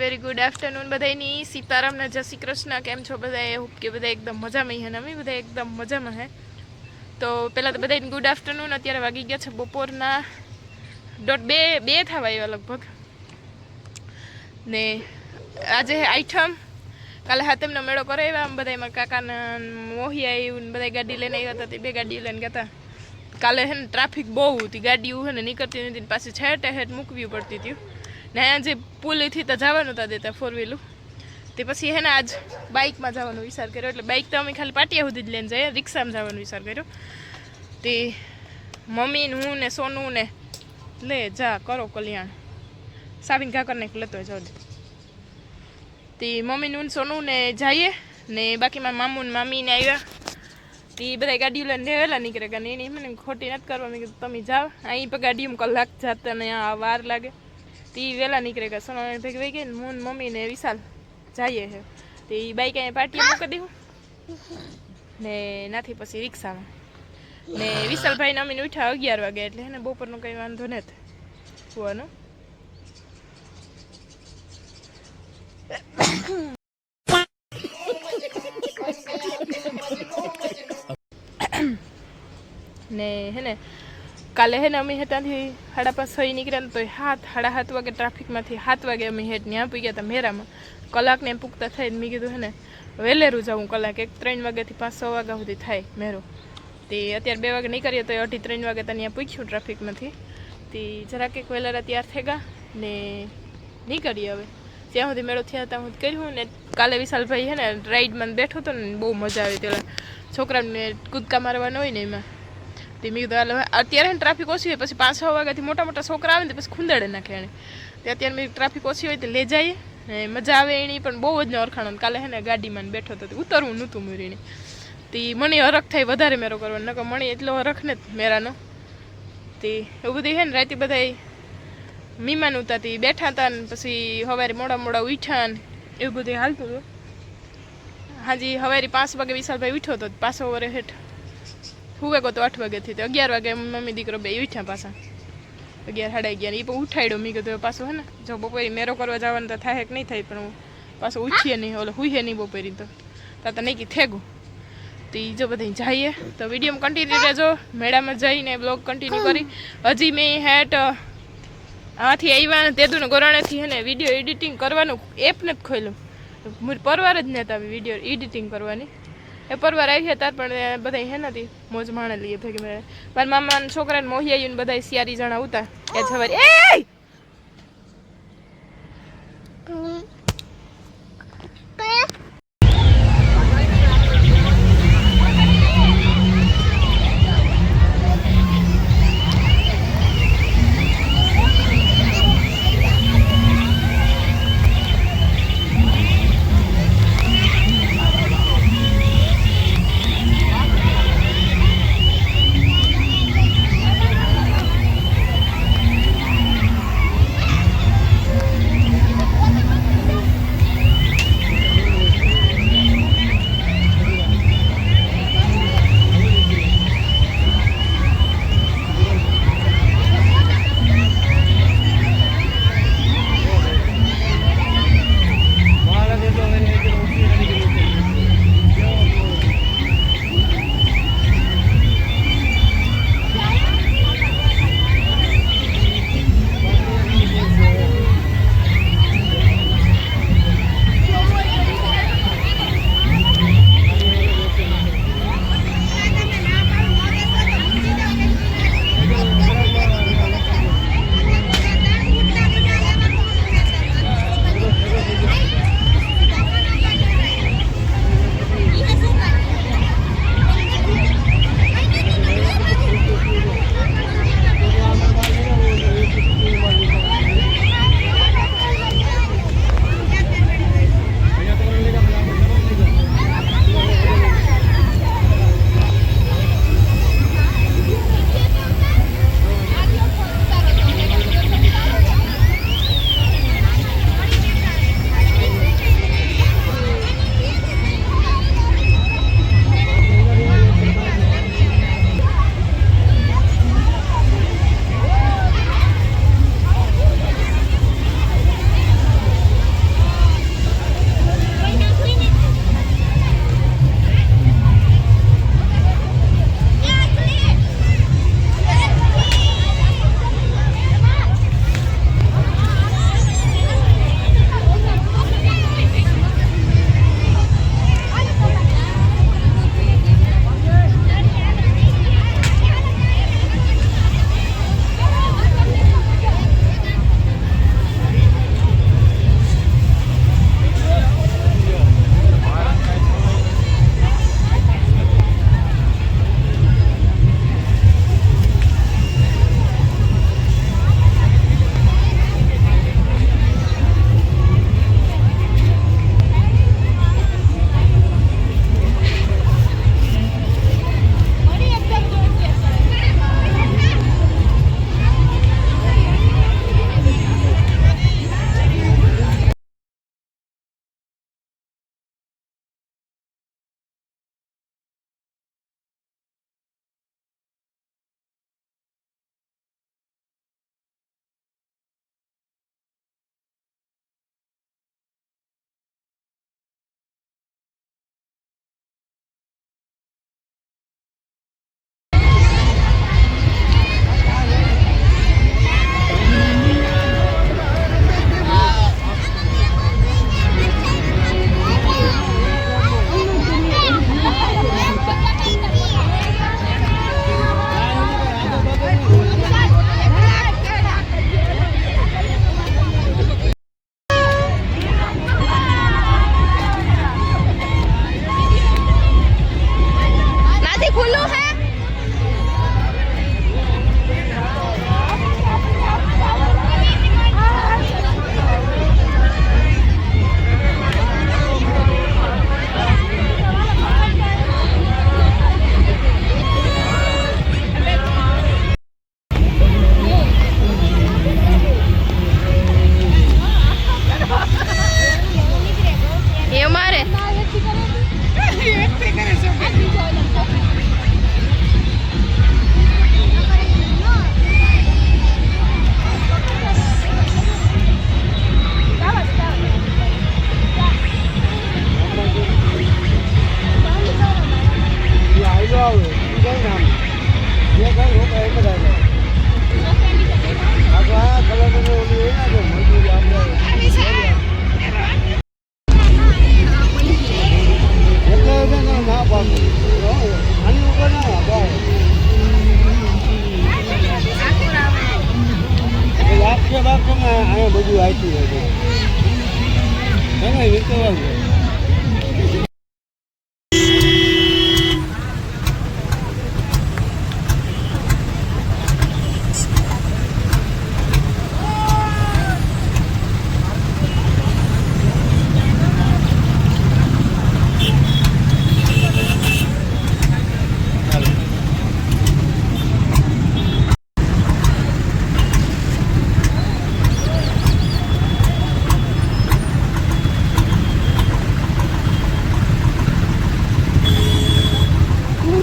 Very good afternoon બધાની સીતારામ ને જય શ્રી કૃષ્ણ. કેમ છો બધા? એ હોપ કે બધા એકદમ મજામાં હે ને અમે બધા એકદમ મજામાં હે. તો પહેલાં તો બધાને ગુડ આફ્ટરનૂન. અત્યારે વાગી ગયા છે બપોરના 1:30 થવા આવ્યા લગભગ ને આજે આઈટમ કાલે હાથમનો મેળો કરાવ્યા આમ બધા. એમાં કાકાના મોહી આવ્યું ને બધા ગાડી લઈને આવ્યા હતા. તે 2 ગાડી લઈને ગયા હતા. કાલે હે ને ટ્રાફિક બહુ હતી, ગાડીઓ હે ને નીકળતી નથી, પાછી છેટ મૂકવી પડતી હતી ને. અહીંયા જે પુલેથી તો જવાનું હતા દેતા 4 વ્હીલું, તે પછી હે ને આજ બાઇકમાં જવાનો વિચાર કર્યો. એટલે બાઇક તો અમે ખાલી પાટિયા સુધી જ લઈને જઈએ, રિક્ષામાં જવાનો વિચાર કર્યો. તે મમ્મી ને હું ને સોનું ને લે જા કરો કલ્યાણ સાબિન કાકરને લેતો જાવ. તે મમ્મી ને સોનું ને જઈએ ને બાકીમાં મામુ ને મામી ને આવ્યા. તે બધા ગાડીઓ લઈને વહેલા નીકળે ગયા ને એની મને ખોટી નથી કરવા. મેં કીધું તમે જાઓ, અહીં પર ગાડીમાં કલાક જતા ને આ વાર લાગે. તે વહેલા નીકળે ગયા. સોનો ભેગી વહી ગઈ ને હું મમ્મી ને વિશાલ જઈએ છે. તે એ બાઈક અહીંયા પાટીએ મૂકી દઉં ને નાથી પછી રિક્ષામાં ને વિશાલભાઈને અમીને ઉઠ્યા 11 વાગે. એટલે હે ને બપોરનો કંઈ વાંધો નથી હોવાનો. ને હે ને કાલે હે ને અમે ત્યાંથી 5:30 નીકળ્યા ને તો 7:30 વાગે ટ્રાફિકમાંથી 7 વાગે અમે હેઠ ત્યાં પૂગ્યા હતા મેરામાં. કલાકને એમ પૂગતા થાય. મેં કીધું હે ને વહેલેરું જાઉં કલાક, 3 વાગ્યાથી 5-6 વાગ્યા સુધી થાય મેરો. તે અત્યારે 2 વાગે નીકળીએ તો 2:30-3 વાગે ત્યાં પૂછ્યું ટ્રાફિકમાંથી. તે જરાક એક વહેલા તૈયાર થઈ ગયા ને નીકળીએ. હવે જ્યાં સુધી મેળો થયા ત્યાં સુધી કર્યું ને. કાલે વિશાલભાઈ હે ને રાઈડમાં બેઠો હતો ને બહુ મજા આવી. પેલા છોકરાને કૂદકા મારવાના હોય ને એમાં. તે મેં કીધું અત્યારે ટ્રાફિક ઓછી હોય, પછી 5-6 વાગ્યાથી મોટા છોકરા આવે ને પછી ખૂંદડે નાખે એને. તે અત્યારે મેં ટ્રાફિક ઓછી હોય તો લઈ જઈએ ને મજા આવે. એની પણ બહુ જ ઓળખાણ. કાલે હે ને ગાડીમાં બેઠો હતો, ઉતરવું નહોતું મેરીને. તે મને હરખ થાય વધારે મેરો કરવાનો, નકર મને એટલો હરખ ને મેરાનો. તે એવું બધું હે ને રાતે બધા મીમાન ઉતા તે બેઠા હતા ને પછી સવારે મોડા ઉઠ્યા ને એવું બધું હાલતું હતું. હાજી સવારે 5 વાગે વિશાલભાઈ ઉઠ્યો હતો. પાછો વરે હેઠ હુવે ગયો તો 8 વાગ્યાથી. તો 11 વાગે મમ્મી દીકરો બે ઉઠ્યા પાછા 11-11:30. એ પણ ઉઠાડ્યો. મેં કીધું પાછું હે ને જો બપોરે મેરો કરવા જવાનું તો થાય કે નહીં થાય, પણ હું પાછું ઉઠીએ નહીં, ઓલો હુઈએ નહીં બપોરી તો તા નહીં કે થેગું. તો એ જો બધા જઈએ તો વિડીયોમાં કન્ટિન્યુ રહેજો. મેળામાં જઈને બ્લોગ કન્ટિન્યુ કરી. હજી મેં હેઠ આથી આવ્યા ને તેદુને ગોરાણેથી હે ને વિડીયો એડિટિંગ કરવાનું એપ નથી ખોલ્યું. પરવાર જ નહોતા આવી વિડીયો એડિટિંગ કરવાની. એ પરવાર આવી હતા પણ બધા હે નથી મોજ માણે લઈએ ભેગી મેળે. મારા મામાના છોકરાને મોહી આવ્યું ને બધા સિયારી જણા ઉતા એ સવારે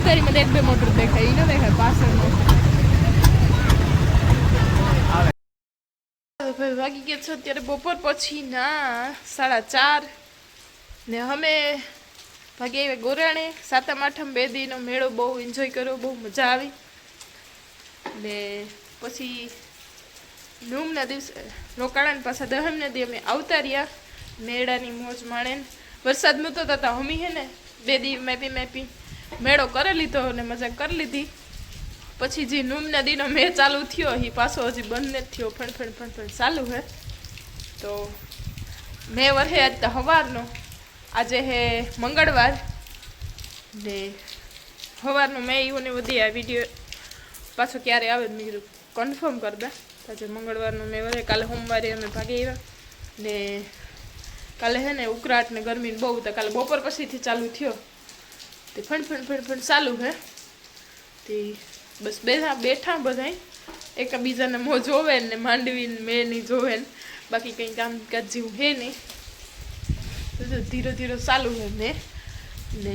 તારી મને એક બે મોટર દેખાય ન દેખાય પાછળનો ભાઈ વાગી ગયા છે અત્યારે બપોર પછી ના 4:30 ને અમે ભાગી આવ્યા ગોરાણે સાતમ આઠમ 2 દીનો મેળો બહુ એન્જોય કર્યો બહુ મજા આવી ને પછી નૂમના દિવસે રોકાણા પાછા દહમના દી અમે આવતા રહ્યા મેળાની મોજ માણે વરસાદ નહોતો થતા હમી હે ને 2 દી મેપી મેળો કરી લીધો અને મજા કરી લીધી પછી જે નૂમના દીનો મેં ચાલુ થયો એ પાછો હજી બંધ નથી થયો ફણ ચાલુ હે તો મેં વરહે આજ તો સવારનો આજે હે મંગળવાર ને સવારનો મેં એવું વધી આ વિડીયો પાછો ક્યારે આવે મેં કીધું કન્ફર્મ કરી દે આજે મંગળવારનો મેં વરહે કાલે સોમવારે અમે ભાગી આવ્યા ને કાલે હે ને ઉકળાટ ને ગરમી બહુ હતા કાલે બપોર પછીથી ચાલુ થયો તે ફણ ચાલુ હે તે બસ બેઠા બધા એકબીજાને મોં જોવે ને માંડવી મેં નહીં જોવે ને બાકી કંઈ કામકાજ જેવું હે નહીં ધીરે ધીરે ચાલુ હે મેં ને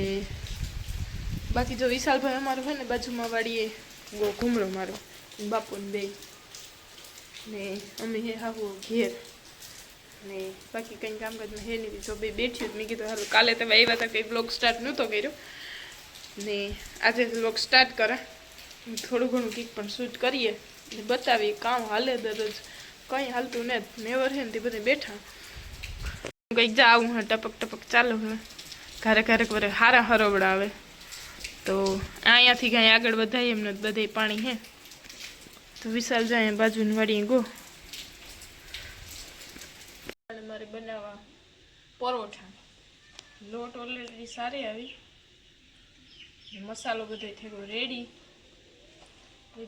બાકી જો વિશાલભાઈ અમારો હોય ને બાજુમાં વાળીએ ઘૂમરો મારો બાપુને બે ને અમે હે હાવો ઘેર ને બાકી કંઈ કામકાજમાં હે નહીં જો બે બેઠ્યું મેં કીધું હાલો કાલે તમે આવ્યા હતા કંઈ બ્લોગ સ્ટાર્ટ નહોતો કર્યો ને આજે બ્લોગ સ્ટાર્ટ કરે થોડું ઘણું કંઈક પણ શૂટ કરીએ ને બતાવીએ કામ હાલે દરરોજ કંઈ હાલતું ને નેવર હે ને તે બધે બેઠા કંઈક જાવું હે ટપક ચાલુ હે ઘરે વરે હારા હરોબડા આવે તો અહીંયાથી કાંઈ આગળ વધાય એમને બધે પાણી હે તો વિશાલ જાય બાજુની વાડીએ ગો મારે બનાવવા પરોઠા લોટ ઓલરેડી સારી આવી મસાલો બધો થયો રેડી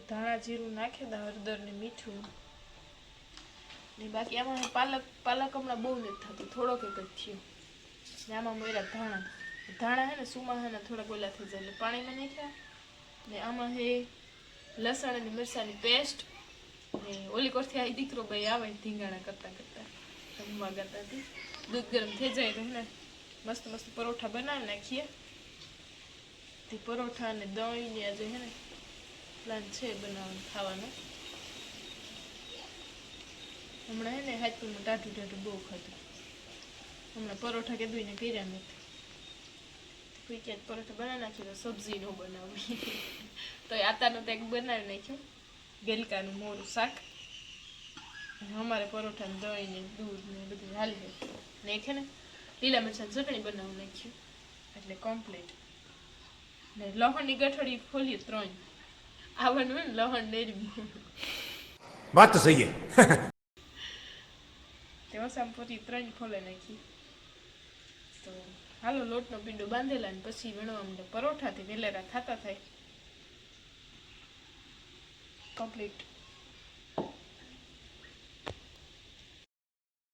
ધાણા જીરું નાખે દા હળદર ને મીઠું ને બાકી આમાં પાલક હમણાં બહુ નથી થતું થોડોક એક જ થયો ને આમાં મેરા ધાણા હે ને સુમા હે ને થોડા ગોલા થઈ જાય એટલે પાણીમાં નાખ્યા ને આમાં હે લસણ અને મરચાંની પેસ્ટ ને ઓલી કોરથી આ દીકરો ભાઈ આવે ધીંગાણા કરતા જમવા કરતા હતી દૂધ ગરમ થઈ જાય તો ને મસ્ત પરોઠા બનાવી નાખીએ તે પરોઠા અને દહીં ને આજે હે ને પ્લાન છે બનાવવાનું ખાવાનું હમણાં હે ને હાથમાં ટાઢું બહુ ખાધું હમણાં પરોઠા કે દૂઈને કર્યા નથી કોઈ ક્યાંક પરોઠા બનાવી નાખ્યું તો સબ્જી ન બનાવી તો આતાનું તો એક બનાવી નાખ્યું ગેલકાનું મોરું શાક અમારે પરોઠા ને દહીં ને દૂધ ને બધું હાલી જાય ને એક હે ને લીલા મરચાંની ચટણી બનાવી નાખ્યું એટલે કમ્પ્લીટ ને લહણની ગઠડી ખોલી 3 આવવાનું ને લહણ નેરવી વાત તો સહી તેમાં સાંપોરી 3 ખોલે નાખી તો હાલો લોટનો પીંડો બાંધેલા ને પછી વણવા માંડે પરોઠાથી વેલેરા થતા થાય કમ્પ્લીટ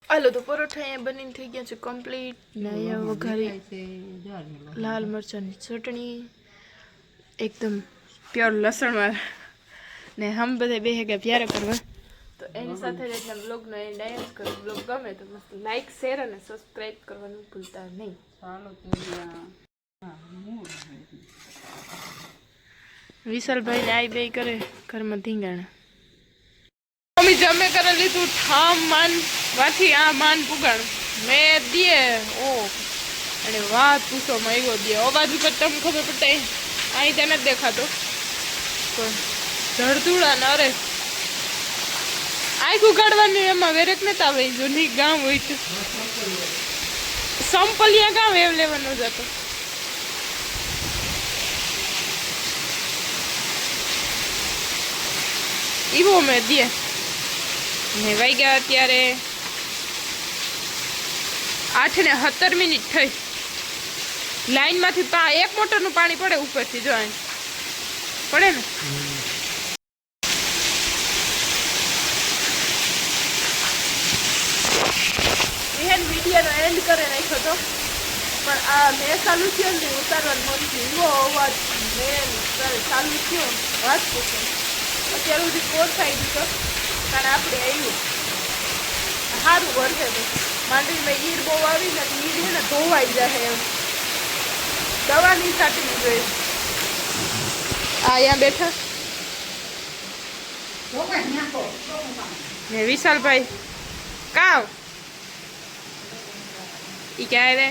હાલો તો પરોઠા અહીંયા બનીને થઈ ગયા છે કમ્પ્લીટ ને અહીંયા વઘારી લાલ મરચાંની ચટણી એકદમ પ્યોર લસણવાળા ને હમ બધા બે ગયા પ્યારા કરવા તો એની સાથે જ એટલા બ્લોગનો એન્ડ અહીંયા જ કરો બ્લોગ ગમે તો મસ્ત લાઈક શેર અને સબસ્ક્રાઈબ કરવાનું ભૂલતા નહીં વિશાલભાઈને આઈ બે કરે ઘરમાં ધીંગાણા મમ્મી જમે કરે લીધું ઠામ માન વાથી આ માન પુગાણું મેં દીએ ઓ અને વાત પૂછો આવ્યો દે અવાજ ઉપર તમને ખબર પડતા અહીં ત્યાં નથી દેખાતો પણ ધડધુડા ને અરે આખું કાઢવાની એમાં વેરેક નતા આવે જો ની ગામ હોય તો સંપલિયા ગામ એમ લેવાનો જતો ઈવો મેં દે ને વાઈ ગયા અત્યારે 8:17 થઈ. લાઈનમાંથી એક મોટરનું પાણી પડે ઉપરથી, જો અહીં પડે ને. એન વિડીયોનો એન્ડ કરે નાખ્યો તો, પણ આ મેં ચાલુ થયો ને ઉતારવાનું મન થયું, એવો અવાજ મેં ચાલુ થયો વાત પૂછો. અત્યાર સુધી કોડ થઈ દીધો કારણ આપણે આવ્યું સારું વરસે તો માંડવીમાં ઈડ બહુ આવી ને ઈડ છે ને ધોવાઈ જાય એમ, દવાની છાંટવી જોઈએ. અહીંયા બેઠા ને વિશાલભાઈ કાવ ઈ ક્યાં રે